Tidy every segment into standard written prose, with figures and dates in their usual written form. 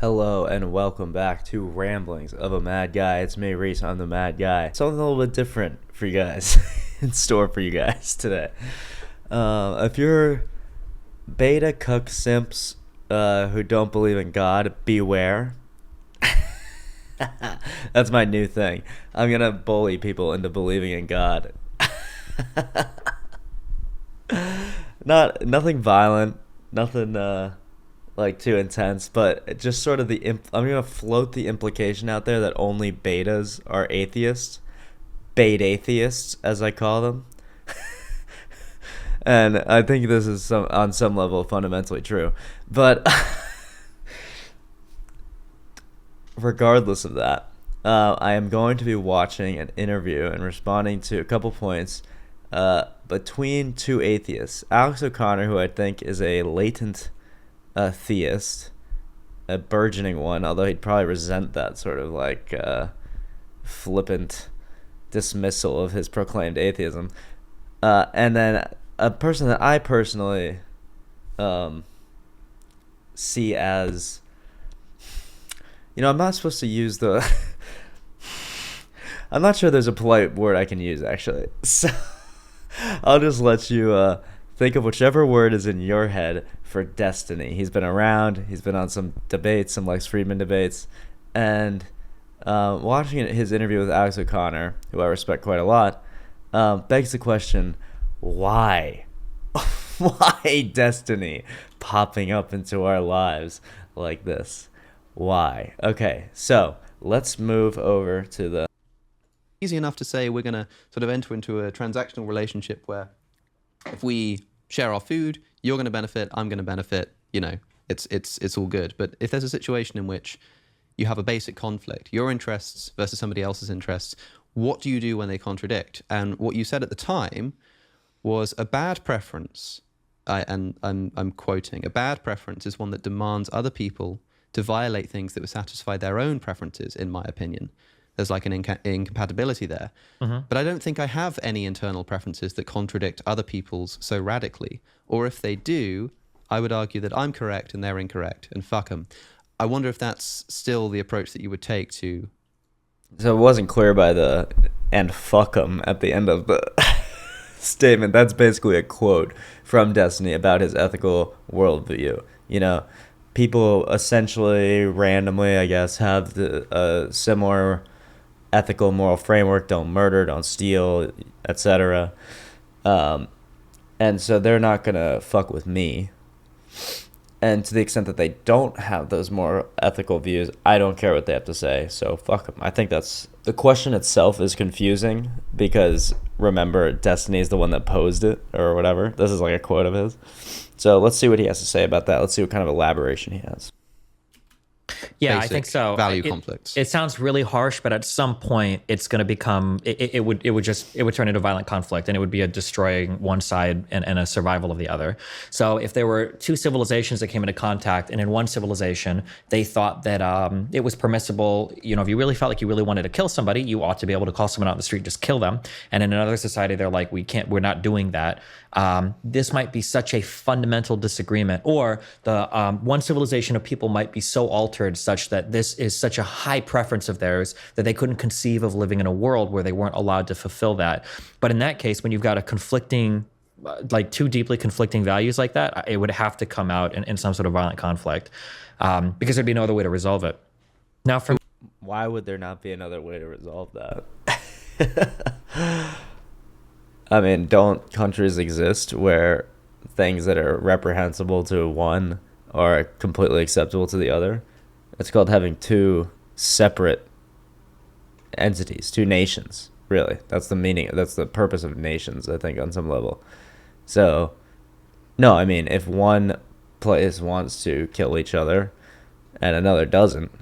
Hello and welcome back to Ramblings of a Mad Guy. It's me, Reese. I'm the Mad Guy. Something a little bit different for you guys in store for you guys today. If you're beta cuck simps who don't believe in God, beware. That's my new thing. I'm gonna bully people into believing in God. Nothing violent, nothing like too intense, but just sort of I'm gonna float the implication out there that only betas are atheists, bait atheists as I call them, and I think this is on some level fundamentally true. But regardless of that, I am going to be watching an interview and responding to a couple points between two atheists, Alex O'Connor, who I think is a latent theist, a burgeoning one, although he'd probably resent that sort of like flippant dismissal of his proclaimed atheism, and then a person that I personally see as, I'm not supposed to use the I'm not sure there's a polite word I can use, actually, so I'll just let you think of whichever word is in your head for Destiny. He's been around. He's been on some debates, some Lex Friedman debates, and watching his interview with Alex O'Connor, who I respect quite a lot, begs the question, why? Why Destiny popping up into our lives like this? Why? Okay, so let's move over to the... Easy enough to say we're going to sort of enter into a transactional relationship where if we share our food, you're going to benefit, I'm going to benefit, it's all good. But if there's a situation in which you have a basic conflict, your interests versus somebody else's interests, what do you do when they contradict? And what you said at the time was a bad preference, and I'm quoting, a bad preference is one that demands other people to violate things that would satisfy their own preferences, in my opinion. There's like an incompatibility there. Mm-hmm. But I don't think I have any internal preferences that contradict other people's so radically. Or if they do, I would argue that I'm correct and they're incorrect, and fuck them. I wonder if that's still the approach that you would take to... So it wasn't clear by the "and fuck 'em" at the end of the statement. That's basically a quote from Destiny about his ethical worldview. People essentially randomly, I guess, have a similar ethical moral framework: don't murder, don't steal, etc. And so they're not gonna fuck with me. And to the extent that they don't have those more ethical views, I don't care what they have to say, so fuck them. I think that's... The question itself is confusing because, remember, Destiny is the one that posed it, or whatever. This is like a quote of his. So let's see what he has to say about that. Let's see what kind of elaboration he has. Yeah, Basic I think so. Value conflicts. It sounds really harsh, but at some point, it's going to become. It would turn into violent conflict, and it would be a destroying one side and a survival of the other. So if there were two civilizations that came into contact, and in one civilization they thought that it was permissible, if you really felt like you really wanted to kill somebody, you ought to be able to call someone out in the street, just kill them. And in another society, they're like, we're not doing that. This might be such a fundamental disagreement, or the one civilization of people might be so altered such that this is such a high preference of theirs that they couldn't conceive of living in a world where they weren't allowed to fulfill that. But in that case, when you've got a conflicting, like two deeply conflicting values like that, it would have to come out in some sort of violent conflict, because there'd be no other way to resolve it. Now, why would there not be another way to resolve that? I mean, don't countries exist where things that are reprehensible to one are completely acceptable to the other? It's called having two separate entities, two nations, really. That's the meaning. That's the purpose of nations, I think, on some level. So, no, I mean, if one place wants to kill each other and another doesn't,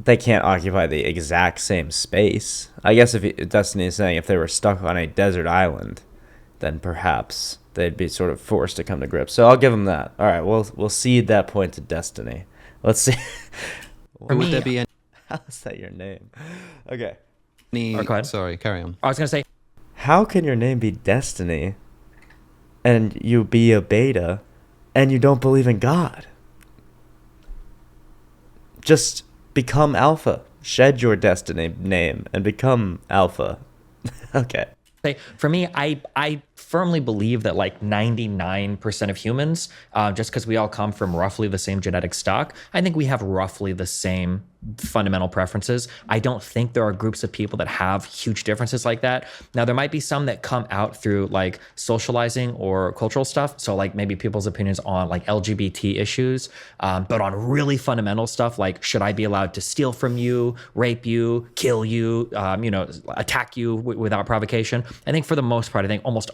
they can't occupy the exact same space. I guess if Destiny is saying if they were stuck on a desert island, then perhaps they'd be sort of forced to come to grips. So I'll give them that. All right, we'll cede that point to Destiny. Let's see. Would there be any... How is that your name? Okay. Sorry, carry on. I was going to say, how can your name be Destiny and you be a beta and you don't believe in God? just become alpha. Shed your destiny name and become alpha. Okay. For me, I firmly believe that like 99% of humans, just because we all come from roughly the same genetic stock, I think we have roughly the same fundamental preferences. I don't think there are groups of people that have huge differences like that. Now, there might be some that come out through like socializing or cultural stuff. So like maybe people's opinions on like LGBT issues, but on really fundamental stuff like, should I be allowed to steal from you, rape you, kill you, attack you without provocation? I think for the most part, I think almost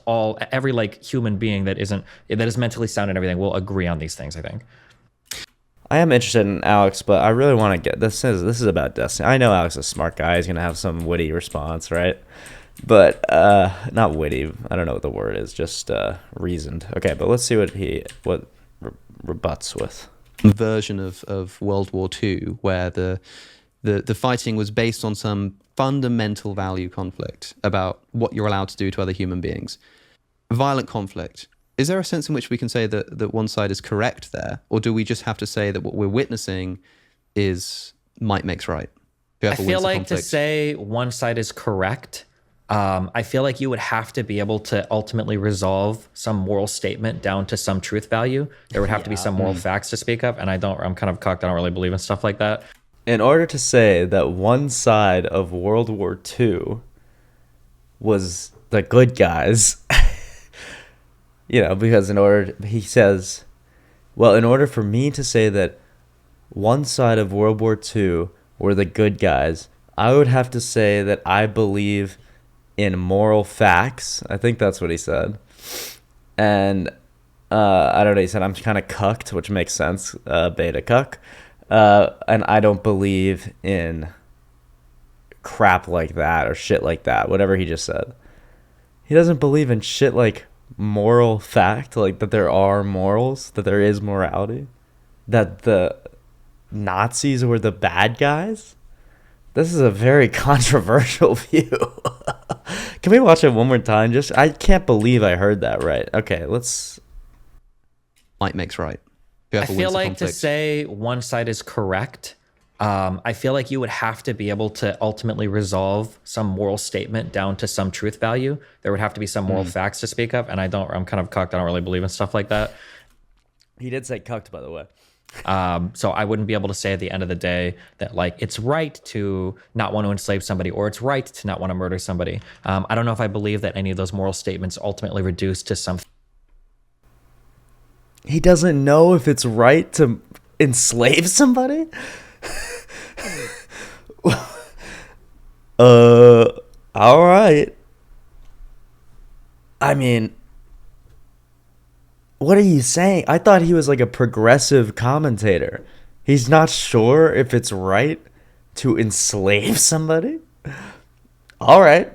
every like human being that is mentally sound and everything will agree on these things, I think. I am interested in Alex, but I really want to get this is about destiny. I know Alex is a smart guy. He's gonna have some witty response, right? But not witty. I don't know what the word is. Just reasoned. Okay, but let's see what rebuts with. Version of World War II, where the fighting was based on some fundamental value conflict about what you're allowed to do to other human beings. Violent conflict. Is there a sense in which we can say that one side is correct there? Or do we just have to say that what we're witnessing is might makes right? I feel like to say one side is correct, I feel like you would have to be able to ultimately resolve some moral statement down to some truth value. There would have to be some moral facts to speak of. And I'm kind of cocked. I don't really believe in stuff like that. In order to say that one side of World War II was the good guys, because in order for me to say that one side of World War II were the good guys, I would have to say that I believe in moral facts. I think that's what he said. And I don't know, he said I'm kind of cucked, which makes sense, beta cuck. And I don't believe in crap like that or shit like that, whatever he just said. He doesn't believe in shit like moral fact, like that there are morals, that there is morality, that the Nazis were the bad guys. This is a very controversial view. Can we watch it one more time? I can't believe I heard that right. Okay, let's. Might makes right. I feel like to say one side is correct, I feel like you would have to be able to ultimately resolve some moral statement down to some truth value. There would have to be some moral facts to speak of. And I'm kind of cucked. I don't really believe in stuff like that. He did say cucked, by the way. So I wouldn't be able to say at the end of the day that like it's right to not want to enslave somebody or it's right to not want to murder somebody. I don't know if I believe that any of those moral statements ultimately reduce to some. He doesn't know if it's right to enslave somebody? All right. I mean, what are you saying? I thought he was like a progressive commentator. He's not sure if it's right to enslave somebody? All right.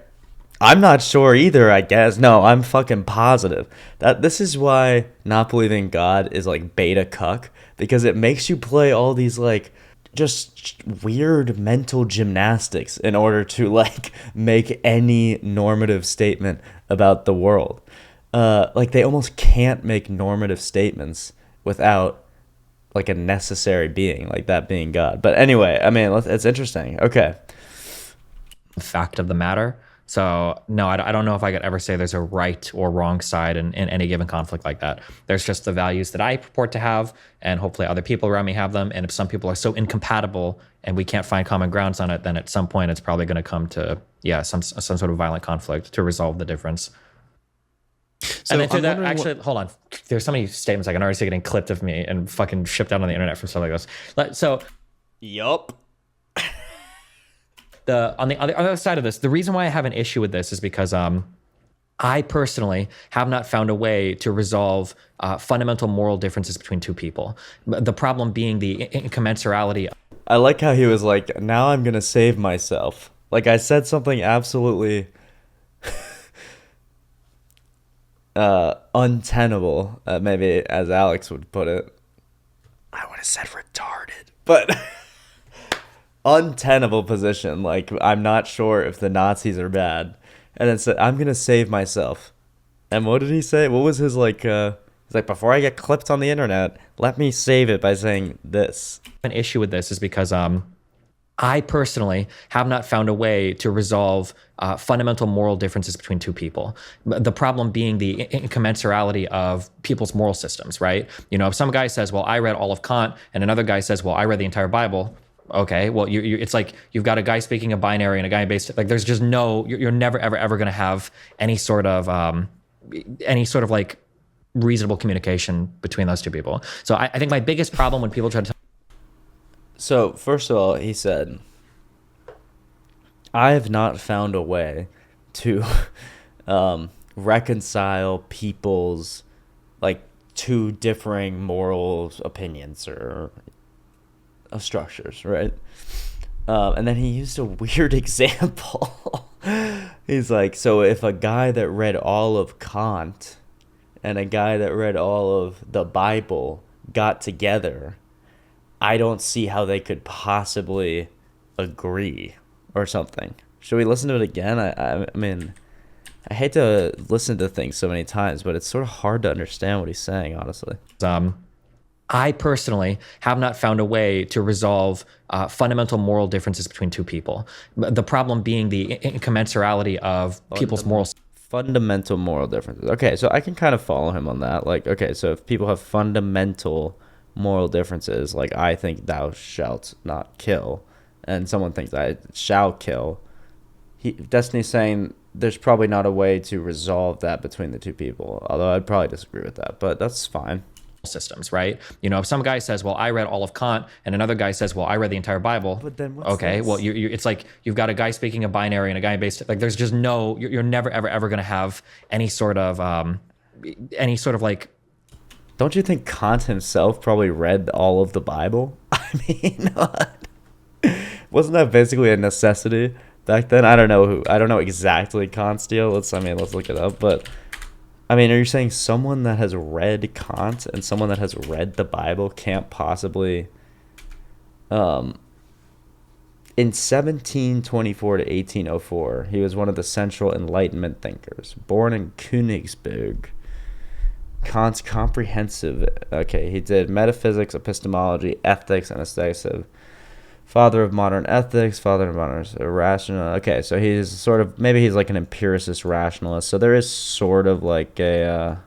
I'm not sure either, I guess. No, I'm fucking positive. This is why not believing God is like beta cuck, because it makes you play all these like just weird mental gymnastics in order to like make any normative statement about the world. Like they almost can't make normative statements without like a necessary being, like that being God. But anyway, I mean, it's interesting. Okay. Fact of the matter. So no, I don't know if I could ever say there's a right or wrong side in any given conflict like that. There's just the values that I purport to have, and hopefully other people around me have them. And if some people are so incompatible and we can't find common grounds on it, then at some point it's probably going to come to some sort of violent conflict to resolve the difference. So and then that, actually, hold on. There's so many statements I can already see getting clipped of me and fucking shipped out on the internet from stuff like this. So, yup. On the other side of this, the reason why I have an issue with this is because I personally have not found a way to resolve fundamental moral differences between two people. The problem being the incommensurality. I like how he was like, now I'm going to save myself. Like I said something absolutely untenable, maybe as Alex would put it. I would have said retarded, but untenable position. Like, I'm not sure if the Nazis are bad. And then said, I'm going to save myself. And what did he say? What was his He's like, before I get clipped on the internet, let me save it by saying this. An issue with this is because I personally have not found a way to resolve fundamental moral differences between two people. The problem being the incommensurality of people's moral systems, right? You know, if some guy says, well, I read all of Kant, and another guy says, well, I read the entire Bible. Okay, well, it's like you've got a guy speaking a binary and a guy based, like there's just no, you're never, ever going to have any sort of like reasonable communication between those two people. So I think my biggest problem when people try to So, first of all, he said, I have not found a way to reconcile people's, like, two differing moral opinions or structures, right? And then he used a weird example. He's like, so if a guy that read all of Kant and a guy that read all of the Bible got together, I don't see how they could possibly agree or something. Should we listen to it again? I mean, I hate to listen to things so many times, but it's sort of hard to understand what he's saying, honestly. I personally have not found a way to resolve fundamental moral differences between two people. The problem being the incommensurality of people's moral. Fundamental moral differences. Okay, so I can kind of follow him on that. Like, okay, so if people have fundamental moral differences, like I think thou shalt not kill, and someone thinks I shall kill, Destiny's saying there's probably not a way to resolve that between the two people, although I'd probably disagree with that, but that's fine. Systems, right? You know, if some guy says, well, I read all of Kant, and another guy says, well, I read the entire Bible. But then what's okay, this? well, it's like you've got a guy speaking a binary and a guy based, like there's just no, you're never, ever going to have any sort of like. Don't you think Kant himself probably read all of the Bible? I mean, wasn't that basically a necessity back then? I don't know exactly Kant's deal. Let's look it up. But I mean, are you saying someone that has read Kant and someone that has read the Bible can't possibly, in 1724 to 1804, he was one of the central Enlightenment thinkers, born in Königsberg. Kant's comprehensive, he did metaphysics, epistemology, ethics, and aesthetics. Father of modern ethics, father of modern rational. Okay, so he's sort of, maybe he's like an empiricist rationalist. So there is sort of like a,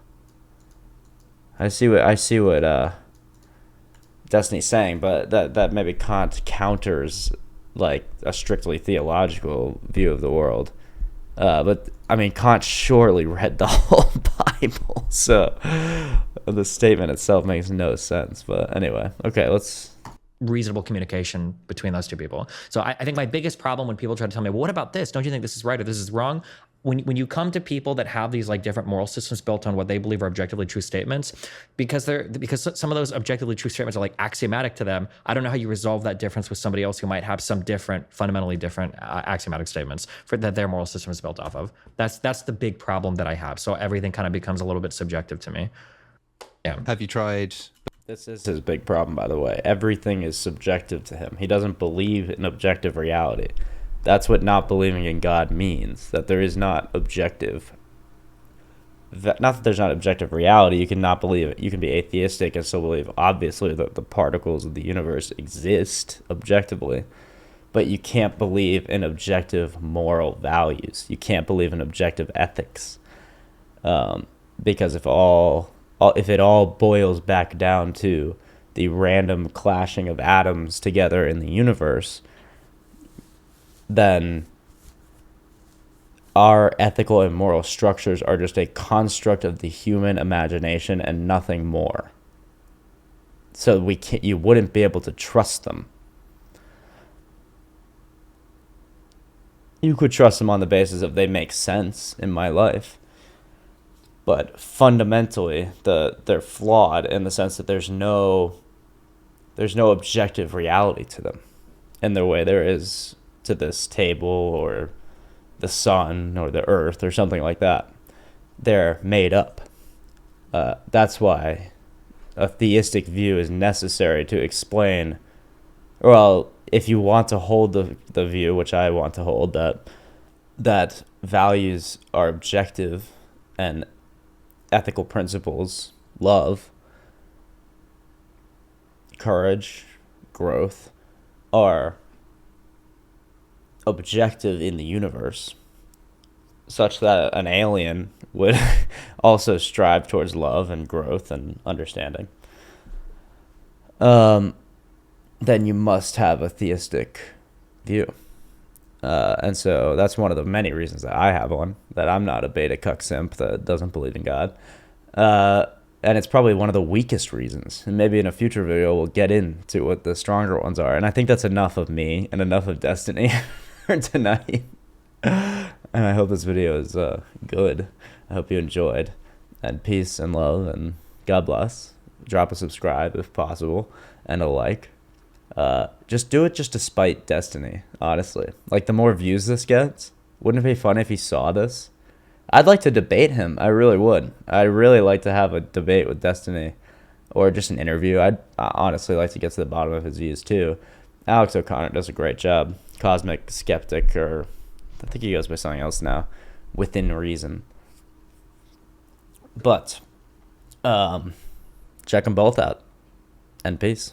I see what Destiny's saying, but that maybe Kant counters like a strictly theological view of the world. But I mean, Kant surely read the whole Bible, so the statement itself makes no sense. But anyway, okay, let's. Reasonable communication between those two people. So I think my biggest problem when people try to tell me, well, what about this? Don't you think this is right or this is wrong? When you come to people that have these like different moral systems built on what they believe are objectively true statements, because some of those objectively true statements are like axiomatic to them, I don't know how you resolve that difference with somebody else who might have some fundamentally different axiomatic statements that their moral system is built off of. That's the big problem that I have. So everything kind of becomes a little bit subjective to me. Yeah. Have you tried? This is his big problem, by the way. Everything is subjective to him. He doesn't believe in objective reality. That's what not believing in God means, that there is not objective. Not that there's not objective reality. You can not believe it. You can be atheistic and still believe, obviously, that the particles of the universe exist objectively. But you can't believe in objective moral values. You can't believe in objective ethics. Because if it all boils back down to the random clashing of atoms together in the universe, then our ethical and moral structures are just a construct of the human imagination and nothing more. So you wouldn't be able to trust them. You could trust them on the basis of they make sense in my life. But fundamentally, they're flawed in the sense that there's no objective reality to them in the way there is to this table or the sun or the earth or something like that. They're made up. That's why a theistic view is necessary to explain, well, if you want to hold the view, which I want to hold, that values are objective and ethical principles love, courage, growth are objective in the universe, such that an alien would also strive towards love and growth and understanding, then you must have a theistic view. And so that's one of the many reasons that I have one, that I'm not a beta cuck simp that doesn't believe in God. And it's probably one of the weakest reasons. And maybe in a future video, we'll get into what the stronger ones are. And I think that's enough of me and enough of Destiny for tonight. And I hope this video is good. I hope you enjoyed. And peace and love and God bless. Drop a subscribe if possible and a like. Just do it just to spite Destiny, honestly. Like, the more views this gets, wouldn't it be fun if he saw this? I'd like to debate him. I really would. I'd really like to have a debate with Destiny, or just an interview. I'd honestly like to get to the bottom of his views too. Alex O'Connor does a great job. Cosmic Skeptic, or I think he goes by something else now. Within Reason. But check them both out. And peace.